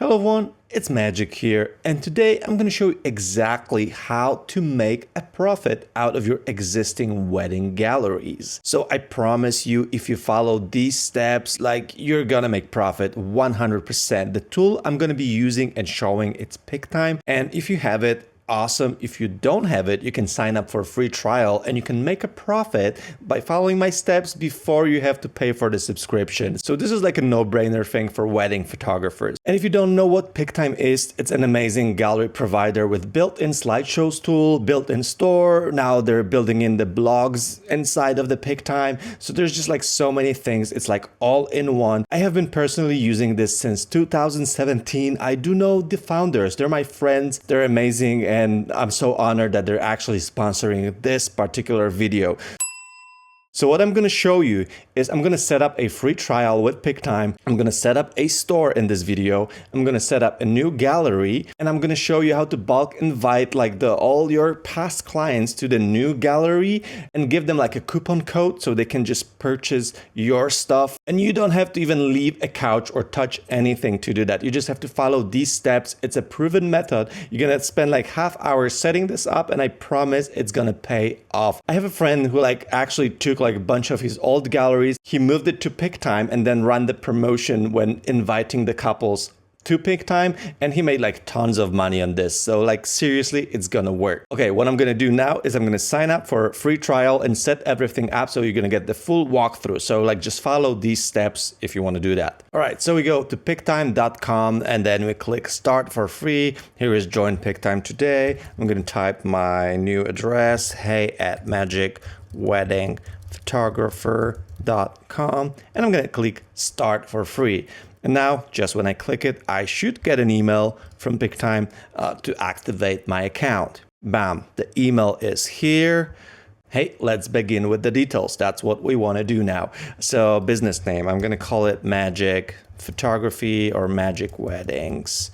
Hello everyone, it's Magic here, and today I'm going to show you exactly how to make a profit out of your existing wedding galleries. So I promise you, if you follow these steps, you're gonna make profit 100%. The tool I'm going to be using and showing, it's Pic-Time, and if you have it, awesome. If you don't have it, you can sign up for a free trial and you can make a profit by following my steps before you have to pay for the subscription. So this is like a no-brainer thing for wedding photographers. And if you don't know what Pic-Time is, it's an amazing gallery provider with built-in slideshows tool, built-in store. Now they're building in the blogs inside of the Pic-Time. So there's just like so many things. It's like all in one. I have been personally using this since 2017. I do know the founders. They're my friends. They're amazing. And I'm so honored that they're actually sponsoring this particular video. So what I'm going to show you is I'm going to set up a free trial with Pic-Time. I'm going to set up a store in this video. I'm going to set up a new gallery, and I'm going to show you how to bulk invite all your past clients to the new gallery and give them like a coupon code so they can just purchase your stuff. And you don't have to even leave a couch or touch anything to do that. You just have to follow these steps. It's a proven method. You're going to spend like half hour setting this up, and I promise it's going to pay off. I have a friend who actually took a bunch of his old galleries. He moved it to Pic-Time and then ran the promotion when inviting the couples to Pic-Time, and he made tons of money on this. So seriously, it's gonna work. Okay, what I'm gonna do now is I'm gonna sign up for a free trial and set everything up so you're gonna get the full walkthrough. So just follow these steps if you want to do that. All right, so we go to pictime.com and then we click start for free. Here is join Pic-Time today. I'm gonna type my new address, hey@magicweddingphotographer.com, and I'm gonna click start for free. And now, just when I click it, I should get an email from Pic-Time to activate my account. Bam, the email is here. Hey, let's begin with the details. That's what we want to do now. So business name, I'm going to call it Magic Photography or Magic Weddings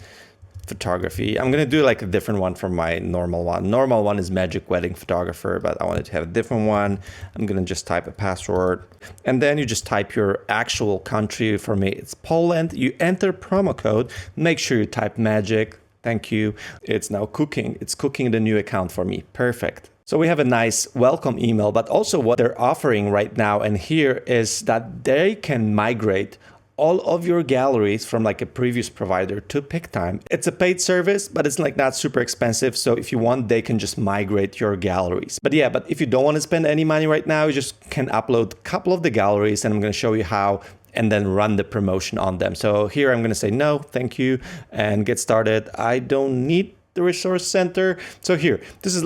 Photography. I'm going to do a different one from my normal one. Normal one is Magic Wedding Photographer, but I wanted to have a different one. I'm going to just type a password, and then you just type your actual country. For me, it's Poland. You enter promo code. Make sure you type Magic. Thank you. It's now cooking. It's cooking the new account for me. Perfect. So we have a nice welcome email, but also what they're offering right now and here is that they can migrate all of your galleries from a previous provider to Pic-Time. It's a paid service, but it's not super expensive. So if you want, they can just migrate your galleries. But if you don't want to spend any money right now, you just can upload a couple of the galleries, and I'm going to show you how, and then run the promotion on them. So here I'm going to say no, thank you, and get started. I don't need the resource center. So here, this is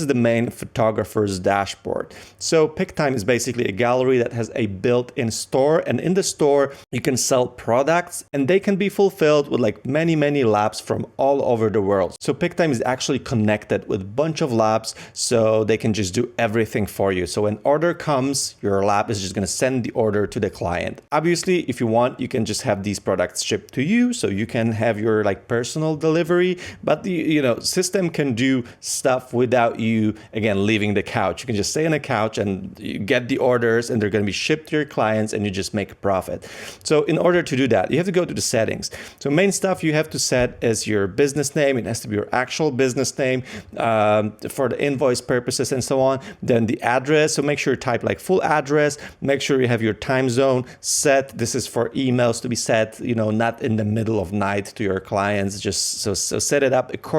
the main photographer's dashboard. So Pic-Time is basically a gallery that has a built-in store, and in the store you can sell products, and they can be fulfilled with many labs from all over the world. So Pic-Time is actually connected with a bunch of labs, so they can just do everything for you. So when order comes, your lab is just going to send the order to the client. Obviously, if you want, you can just have these products shipped to you, so you can have your personal delivery, but the system can do stuff without you, again, leaving the couch. You can just stay on the couch and you get the orders, and they're going to be shipped to your clients, and you just make a profit. So in order to do that, you have to go to the settings. So main stuff you have to set is your business name. It has to be your actual business name for the invoice purposes and so on. Then the address. So make sure you type full address. Make sure you have your time zone set. This is for emails to be set, not in the middle of night to your clients. Just so set it up accordingly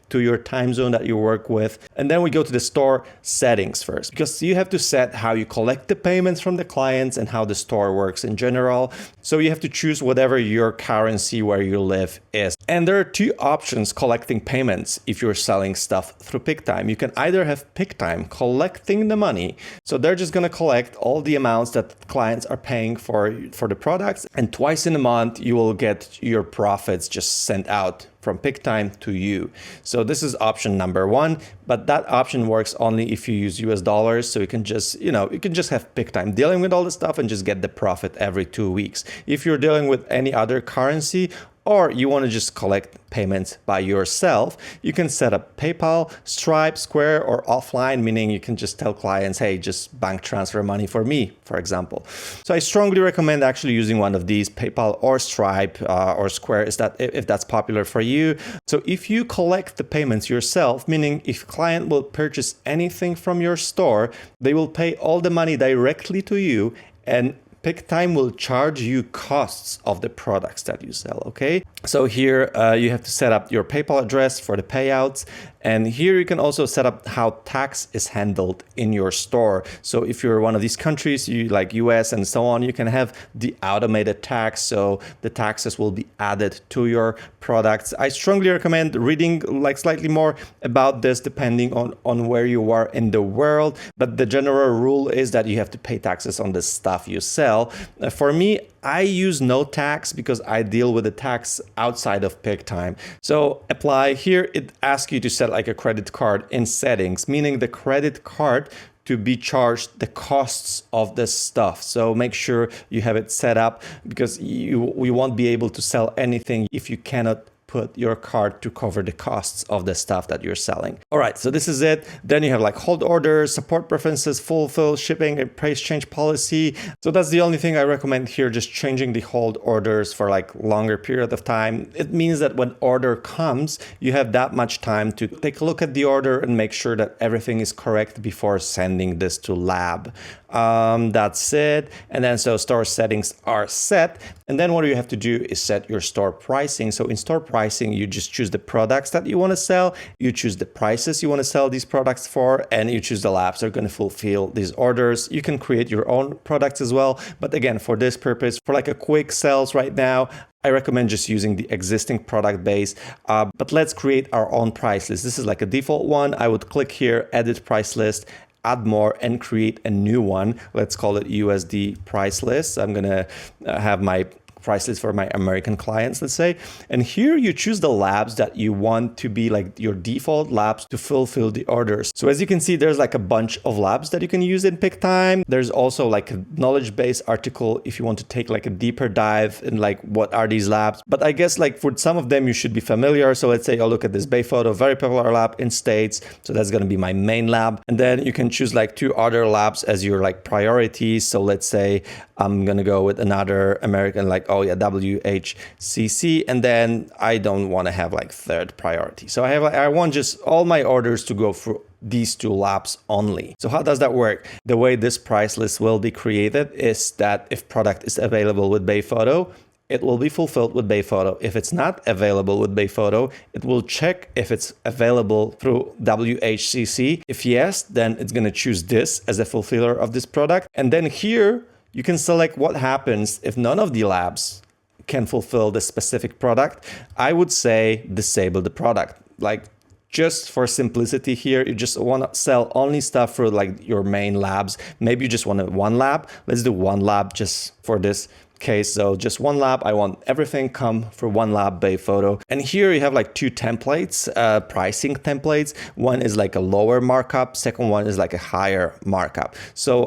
to your time zone that you work with. And then we go to the store settings first, because you have to set how you collect the payments from the clients and how the store works in general. So you have to choose whatever your currency where you live is. And there are two options collecting payments if you're selling stuff through Pic-Time. You can either have Pic-Time collecting the money. So they're just going to collect all the amounts that clients are paying for the products, and twice in a month you will get your profits just sent out from Pic-Time to you. So this is option number one, but that option works only if you use US dollars. So you can just, you can just have Pic-Time dealing with all the stuff and just get the profit every 2 weeks. If you're dealing with any other currency, or you want to just collect payments by yourself, you can set up PayPal, Stripe, Square, or offline, meaning you can just tell clients, hey, just bank transfer money for me, for example. So I strongly recommend actually using one of these, PayPal or Stripe or Square, if that's popular for you. So if you collect the payments yourself, meaning if a client will purchase anything from your store, they will pay all the money directly to you, and Pic-Time will charge you costs of the products that you sell, okay? So here you have to set up your PayPal address for the payouts. And here you can also set up how tax is handled in your store. So if you're one of these countries, you like US and so on, you can have the automated tax. So the taxes will be added to your products. I strongly recommend reading like slightly more about this depending on where you are in the world. But the general rule is that you have to pay taxes on the stuff you sell. For me, I use no tax because I deal with the tax outside of Pic-Time. So apply here, it asks you to set like a credit card in settings, meaning the credit card to be charged the costs of this stuff. So make sure you have it set up because we won't be able to sell anything if you cannot put your card to cover the costs of the stuff that you're selling. All right, so this is it. Then you have like hold orders, support preferences, fulfill, shipping, and price change policy. So that's the only thing I recommend here, just changing the hold orders for like longer period of time. It means that when order comes, you have that much time to take a look at the order and make sure that everything is correct before sending this to lab. That's it. And then so store settings are set. And then what you have to do is set your store pricing. So in store pricing, you just choose the products that you want to sell. You choose the prices you want to sell these products for, and you choose the labs that are going to fulfill these orders. You can create your own products as well. But again, for this purpose, for like a quick sales right now, I recommend just using the existing product base, but let's create our own price list. This is like a default one. I would click here, edit price list, add more and create a new one. Let's call it USD price list. I'm gonna have my price list for my American clients, let's say. And here you choose the labs that you want to be like your default labs to fulfill the orders. So as you can see, there's like a bunch of labs that you can use in Pic-Time. There's also like a knowledge base article if you want to take like a deeper dive in like what are these labs. But I guess like for some of them, you should be familiar. So let's say I'll look at this Bay Photo, very popular lab in States. So that's gonna be my main lab. And then you can choose like 2 other labs as your like priorities. So let's say I'm gonna go with another American, like, oh yeah, WHCC, and then I don't want to have like third priority. So I want just all my orders to go through these 2 labs only. So how does that work? The way this price list will be created is that if product is available with Bay Photo, it will be fulfilled with Bay Photo. If it's not available with Bay Photo, it will check if it's available through WHCC. If yes, then it's gonna choose this as a fulfiller of this product. And then here, you can select what happens if none of the labs can fulfill the specific product. I would say disable the product. Like just for simplicity here, you just want to sell only stuff for like your main labs. Maybe you just want 1 lab. Let's do 1 lab just for this case. So just 1 lab. I want everything come for 1 lab Bay Photo. And here you have like 2 templates, pricing templates. One is like a lower markup. Second one is like a higher markup. So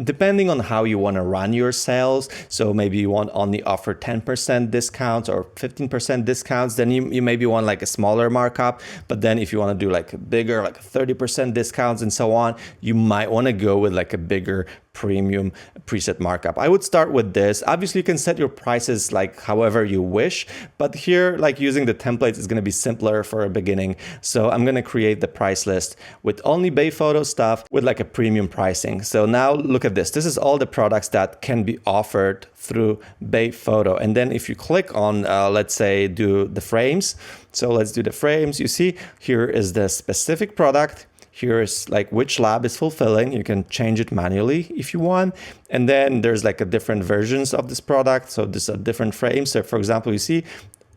depending on how you want to run your sales, so maybe you want only offer 10% discounts or 15% discounts, then you maybe want like a smaller markup. But then if you want to do like a bigger, like 30% discounts and so on, you might want to go with like a bigger premium preset markup. I would start with this. Obviously, you can set your prices like however you wish, but here, like using the templates is going to be simpler for a beginning. So I'm going to create the price list with only Bay Photo stuff with like a premium pricing. So now look at this. This is all the products that can be offered through Bay Photo. And then if you click on, let's say, do the frames. So let's do the frames. You see, here is the specific product. Here's like which lab is fulfilling. You can change it manually if you want. And then there's like a different versions of this product. So these are different frames. So for example, you see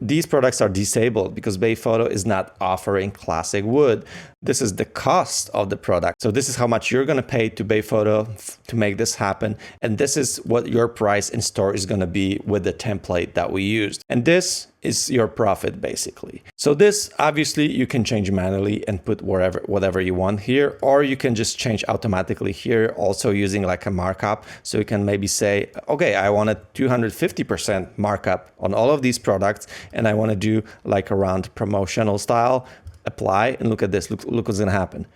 these products are disabled because Bay Photo is not offering classic wood. This is the cost of the product. So this is how much you're going to pay to Bay Photo to make this happen. And this is what your price in store is going to be with the template that we used. And this is your profit basically. So this obviously you can change manually and put whatever you want here, or you can just change automatically here also using like a markup. So you can maybe say, okay, I want a 250% markup on all of these products, and I want to do like around promotional style, apply, and look at this, look what's gonna happen.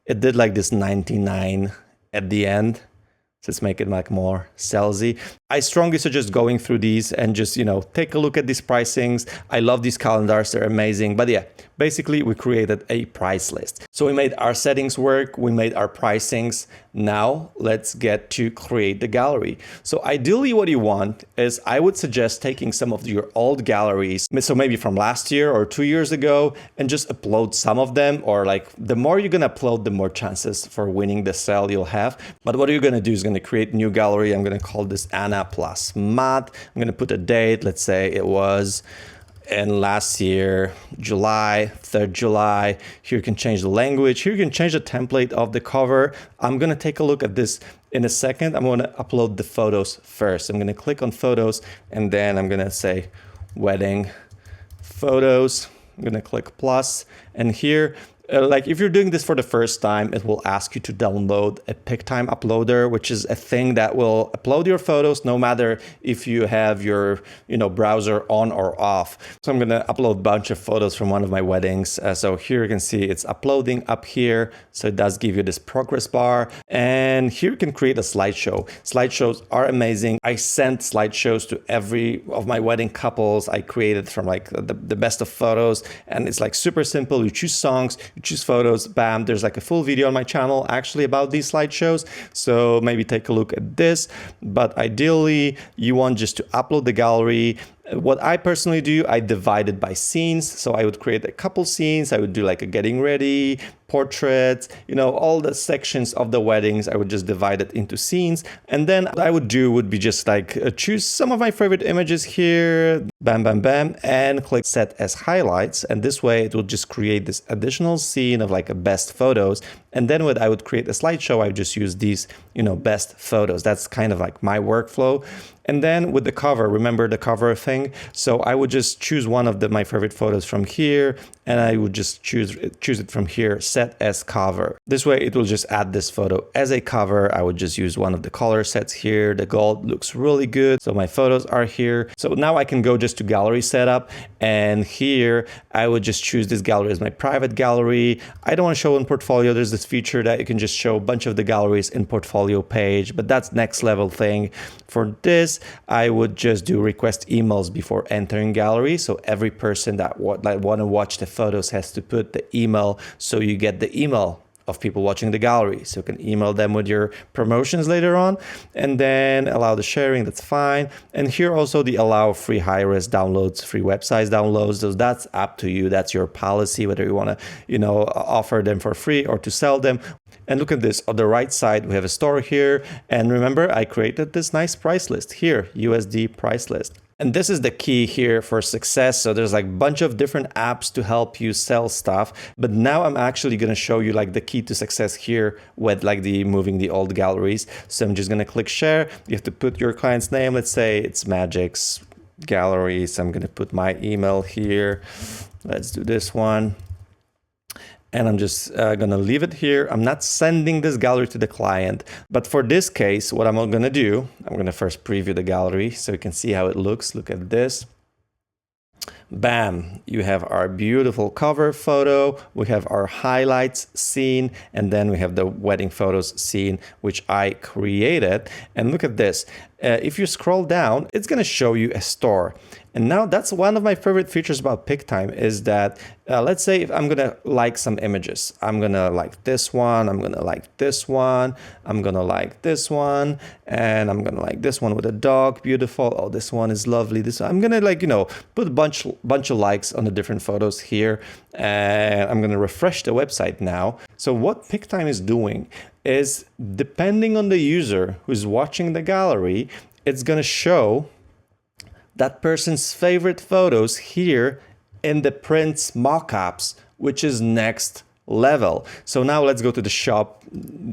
It did like this 99 at the end. So let's make it like more salesy. I strongly suggest going through these and just, take a look at these pricings. I love these calendars, they're amazing. But yeah, basically we created a price list. So we made our settings work, we made our pricings. Now let's get to create the gallery. So ideally what you want is, I would suggest taking some of your old galleries, so maybe from last year or 2 years ago, and just upload some of them, or like the more you're gonna upload, the more chances for winning the sale you'll have. But what you're gonna do is gonna create a new gallery. I'm gonna call this Anna plus Matt. I'm gonna put a date. Let's say it was in last year, July, 3rd July. Here you can change the language. Here you can change the template of the cover. I'm gonna take a look at this in a second. I'm gonna upload the photos first. I'm gonna click on photos, and then I'm gonna say wedding photos. I'm gonna click plus, and here, like if you're doing this for the first time, it will ask you to download a Pic-Time uploader, which is a thing that will upload your photos no matter if you have your browser on or off. So I'm gonna upload a bunch of photos from one of my weddings. So here you can see it's uploading up here. So it does give you this progress bar, and here you can create a slideshow. Slideshows are amazing. I sent slideshows to every of my wedding couples. I created from like the best of photos, and it's like super simple. You choose songs, you choose photos, bam, there's like a full video on my channel actually about these slideshows. So maybe take a look at this, but ideally you want just to upload the gallery. What I personally do, I divide it by scenes. So I would create a couple scenes. I would do like a getting ready, portraits, all the sections of the weddings. I would just divide it into scenes. And then what I would do would be just like choose some of my favorite images here, bam, bam, bam, and click set as highlights. And this way it will just create this additional scene of like a best photos. And then when I would create a slideshow, I would just use these, best photos. That's kind of like my workflow. And then with the cover, remember the cover thing? So I would just choose one of my favorite photos from here, and I would just choose it from here, set as cover. This way it will just add this photo as a cover. I would just use one of the color sets here. The gold looks really good. So my photos are here. So now I can go just to gallery setup, and here I would just choose this gallery as my private gallery. I don't want to show in portfolio. There's this feature that you can just show a bunch of the galleries in portfolio page, but that's next level thing. For this, I would just do request emails before entering gallery. So every person that want to watch the photos has to put the email, so you get the email of people watching the gallery. So you can email them with your promotions later on, and then allow the sharing, that's fine. And here also the allow free high-res downloads, free websites downloads. So that's up to you. That's your policy, whether you want to, offer them for free or to sell them. And look at this, on the right side, we have a store here. And remember, I created this nice price list here, USD price list. And this is the key here for success. So there's like a bunch of different apps to help you sell stuff. But now I'm actually going to show you like the key to success here with like moving the old galleries. So I'm just going to click share. You have to put your client's name. Let's say it's Magic's Galleries. I'm going to put my email here. Let's do this one. And I'm just going to leave it here. I'm not sending this gallery to the client. But for this case, what I'm going to do, I'm going to first preview the gallery so you can see how it looks. Look at this. Bam, you have our beautiful cover photo, we have our highlights scene, and then we have the wedding photos scene, which I created. And look at this. If you scroll down, it's going to show you a store. And now that's one of my favorite features about Pic-Time is that, let's say if I'm going to like some images, I'm going to like this one, I'm going to like this one, I'm going to like this one, and I'm going to like this one with a dog, beautiful. Oh, this one is lovely. I'm going to put a bunch of likes on the different photos here. And I'm going to refresh the website now. So what Pic-Time is doing is, depending on the user who's watching the gallery, it's going to show that person's favorite photos here in the prints mockups, which is next level. So now let's go to the shop.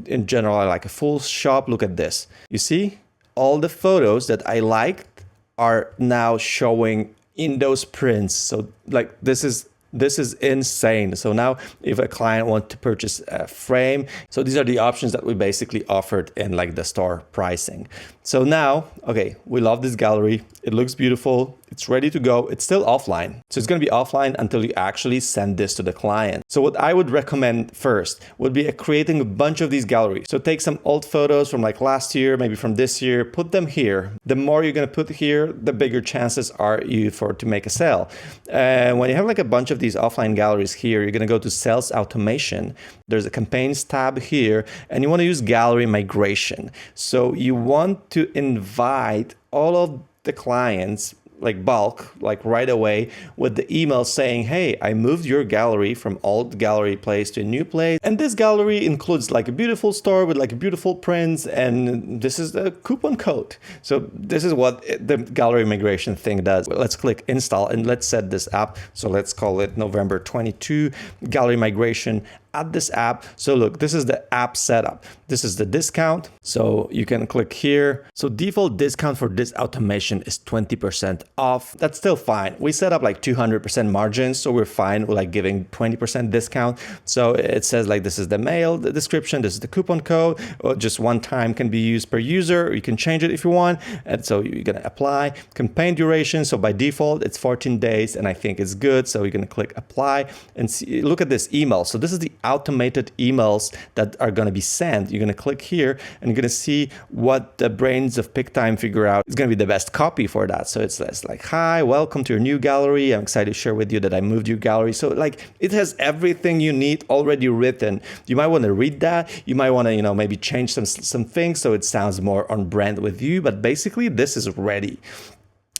In general, I like a full shop. Look at this. You see, all the photos that I liked are now showing in those prints. So like this is insane. So now if a client wants to purchase a frame, so these are the options that we basically offered in like the store pricing. So now, okay, we love this gallery. It looks beautiful. It's ready to go. It's still offline. So it's going to be offline until you actually send this to the client. So what I would recommend first would be creating a bunch of these galleries. So take some old photos from like last year, maybe from this year, put them here. The more you're going to put here, the bigger chances are you for to make a sale. And when you have like a bunch of these offline galleries here, you're going to go to sales automation. There's a campaigns tab here, and you want to use gallery migration. So you want to invite all of the clients like bulk, like right away with the email saying, hey, I moved your gallery from old gallery place to a new place. And this gallery includes like a beautiful store with like beautiful prints. And this is the coupon code. So this is what the gallery migration thing does. Let's click install and let's set this up. So let's call it November 22 gallery migration. Add this app. So look, this is the app setup. This is the discount. So you can click here. So default discount for this automation is 20% off. That's still fine. We set up like 200% margins. So we're fine with like giving 20% discount. So it says like this is the mail, the description, this is the coupon code, or just one time can be used per user, or you can change it if you want. And so you're going to apply campaign duration. So by default, it's 14 days and I think it's good. So you're going to click apply and see, look at this email. So this is the automated emails that are going to be sent. You're going to click here and you're going to see what the brains of Pic-Time figure out is going to be the best copy for that. So it's like, hi, welcome to your new gallery. I'm excited to share with you that I moved your gallery. So like it has everything you need already written. You might want to read that. You might want to, maybe change some things so it sounds more on brand with you. But basically this is ready.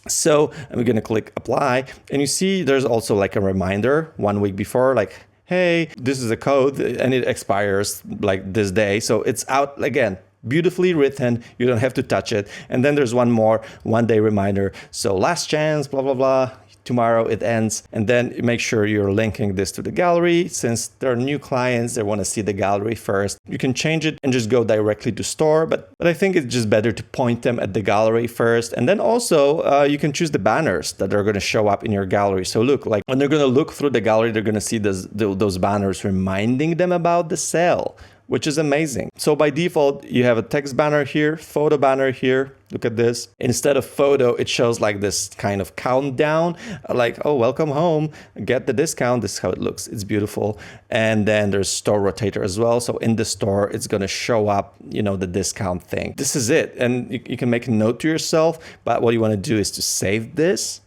So I'm going to click apply and you see there's also like a reminder 1 week before, like, hey, this is a code and it expires like this day. So it's out again, beautifully written. You don't have to touch it. And then there's one more 1 day reminder. So last chance, blah, blah, blah. Tomorrow it ends. And then make sure you're linking this to the gallery. Since there are new clients, they want to see the gallery first. You can change it and just go directly to store. But I think it's just better to point them at the gallery first. And then also you can choose the banners that are going to show up in your gallery. So look, like when they're going to look through the gallery, they're going to see those banners reminding them about the sale, which is amazing. So by default, you have a text banner here, photo banner here. Look at this. Instead of photo, it shows like this kind of countdown, like, oh, welcome home, get the discount. This is how it looks. It's beautiful. And then there's store rotator as well. So in the store, it's going to show up, the discount thing. This is it. And you can make a note to yourself, but what you want to do is to save this.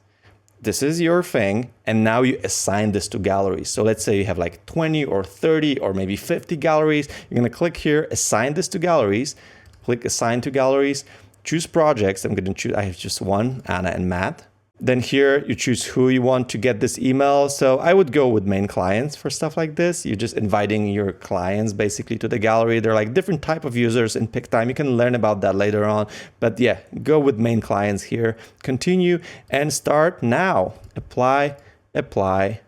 This is your thing. And now you assign this to galleries. So let's say you have like 20 or 30 or maybe 50 galleries. You're going to click here, assign this to galleries, click assign to galleries, choose projects. I'm going to choose, I have just one, Anna and Matt. Then here you choose who you want to get this email. So I would go with main clients for stuff like this. You're just inviting your clients basically to the gallery. They're like different type of users in Pic-Time. You can learn about that later on. But yeah, go with main clients here. Continue and start now. Apply, apply.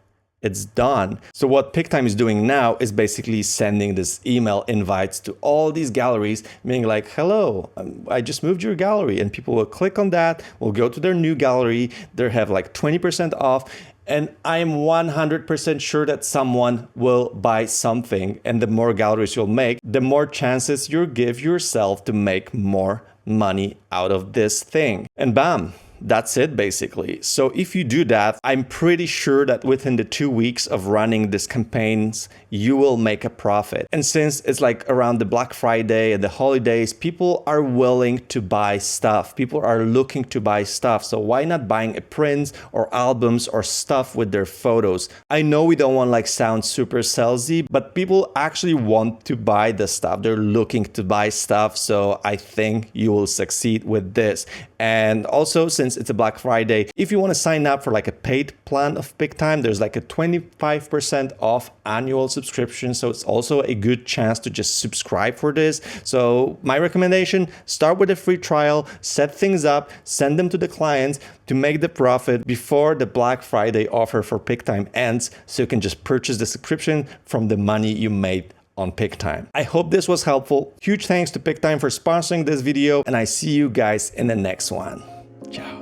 It's done. So what Pic-Time is doing now is basically sending this email invites to all these galleries, meaning like, hello, I just moved your gallery, and people will click on that, will go to their new gallery, they have like 20% off, and I'm 100% sure that someone will buy something. And the more galleries you'll make, the more chances you give yourself to make more money out of this thing. And bam. That's it basically. So if you do that, I'm pretty sure that within the 2 weeks of running these campaigns, you will make a profit. And since it's like around the Black Friday and the holidays, people are willing to buy stuff. People are looking to buy stuff. So why not buying a prints or albums or stuff with their photos? I know we don't want like sound super salesy, but people actually want to buy the stuff. They're looking to buy stuff. So I think you will succeed with this. And also, since it's a Black Friday, if you want to sign up for like a paid plan of Pic-Time, there's like a 25% off annual subscription. So it's also a good chance to just subscribe for this. So my recommendation, start with a free trial, set things up, send them to the clients to make the profit before the Black Friday offer for Pic-Time ends. So you can just purchase the subscription from the money you made on Pic-Time. I hope this was helpful. Huge thanks to Pic-Time for sponsoring this video, and I see you guys in the next one. Ciao.